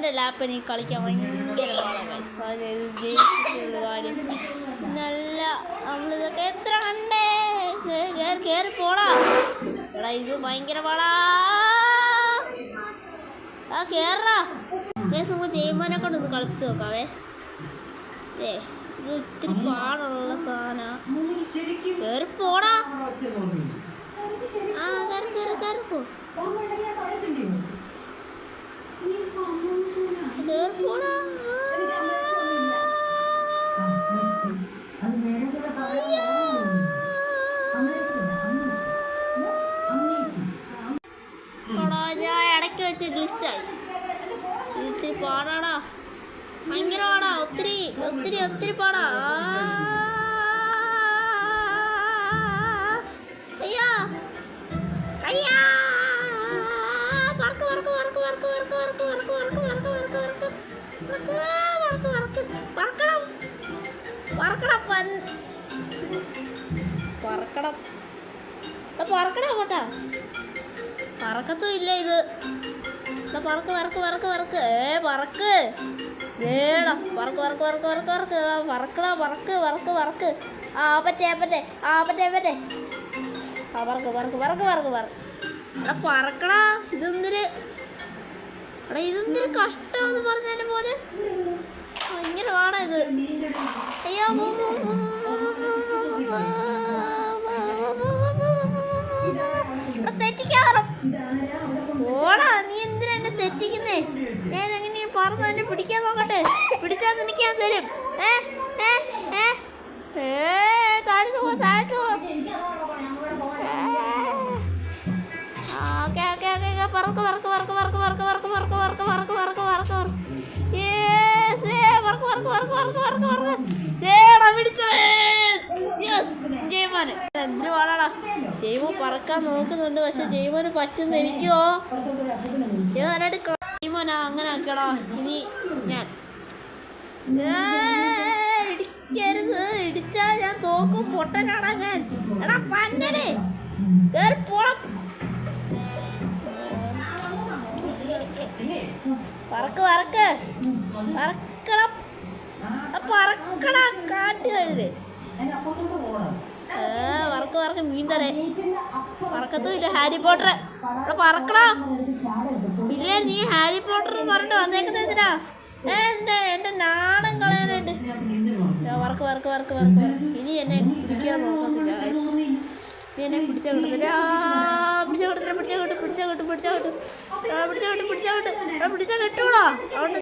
എൻ്റെ ലാപ്പ് എനിക്ക് കളിക്കാൻ ഭയങ്കര ജയിച്ചിട്ടുള്ള കാര്യം നല്ല നമ്മളിതൊക്കെ എത്ര കണ്ടേ കയറി പോടാ എടാ ഇത് ഭയങ്കര പാടാ ആ കയറാ നമുക്ക് ജയ്മോനെ കൊണ്ടൊന്ന് കളിപ്പിച്ച് നോക്കാവേ ഇത് ഇത്തിരി പാടുള്ള സാധനം കയറി പോടാ ആ കയറിപ്പോ പോടാ ഞാൻ ഇടയ്ക്ക് വെച്ച് ഗ്ലിച്ചായി ഇത്തിരി പാടാടാ ഭയങ്കര പാടാ ഒത്തിരി ഒത്തിരി ഒത്തിരി പാടാ അയ്യോ അയ്യാ work work work work work work work work work work work work പറക്കണം പറക്കണം പറക്കണം പറക്കണം കേട്ടാ പറക്കത്തും ഇല്ല ഇത് പറക്ക് വറക്ക് വറക്ക് വറക്ക് പറക്ക് ഏടാ പറക്ക് വറക്ക് വറക്ക് വറക്ക് വറക്ക് പറക്കടാ പറക്ക് വറക്ക് വറക്ക് ആ പറ്റേ പറ്റേ ആ പറ്റേ പറ്റേ ആ പറക്ക് പറക്ക് വറക്ക് വറക്ക് പറ എടാ പറക്കടാ ഇതെന്തിര് എടാ ഇതെന്തിര് കഷ്ടമെന്ന് പറഞ്ഞതിനെ പോലെ ഭയങ്കര പാടാ ഇത് അയ്യോ തെറ്റിക്കാറും ഓടാ നീ എന്തിനാ എന്നെ തെറ്റിക്കുന്നേ ഞാൻ എങ്ങനെ പറഞ്ഞു എന്നെ പിടിക്കാൻ നോക്കട്ടെ പിടിച്ചാൽ നിനക്ക് ഞാൻ തരും താഴ്ത്തു പോ താഴ്ത്തു പോ ഓക്കെ ഓക്കെ ഓക്കെ പറക്ക് പറക്ക് പറക്ക് പറക്ക് പറക്ക് പറക്ക് പറക്ക് പറക്ക് പറക്ക് പറക്ക് പറക്ക് പറക്ക് പറക്ക് പറക്ക് പറക്ക് പറക്ക് പറക്ക് പിടിച്ചോ ജയ്മോന് എന്തിനു പാടാടാ ജയ്മോൻ പറക്കാൻ നോക്കുന്നുണ്ട് പക്ഷെ ജയ്മോന് പറ്റുന്ന എനിക്കോ ഞാനായിട്ട് ജയ്മോനാ അങ്ങനെ ആക്കടാ ഇനി ഞാൻ ഇടിക്കരുത് ഇടിച്ചാ ഞാൻ തോക്കും പൊട്ടനാടാ ഞാൻ എടാ പങ്ങനെ കേറി പോണം പറക്ക് പറക്ക് പറക്കണം പറക്കടാ കാറ്റ് കഴുതേ വറക്ക് വറക്ക് മീൻ തരേ പറക്കത്തും ഇല്ല ഹാരി പോട്ടർ പറക്കടാ ഇല്ല നീ ഹാരി പോട്ടർ പറഞ്ഞിട്ട് വന്നേക്കുന്നത് എന്തിനാ എൻ്റെ നാണം കളയാനായിട്ട് വറക്ക് വറക്ക് വറക്ക് വറക്ക് വറക്ക് ഇനി എന്നെ പിടിക്കാൻ നോക്കത്തില്ല നീ എന്നെ പിടിച്ചാൽ കിട്ടത്തില്ല പിടിച്ചാൽ കിട്ടത്തില്ല പിടിച്ചാൽ കിട്ടും പിടിച്ചാൽ കിട്ടും പിടിച്ചാൽ കിട്ടും പിടിച്ചാൽ കിട്ടും പിടിച്ചാൽ കിട്ടും പിടിച്ചാൽ കിട്ടൂടാ അതുകൊണ്ട്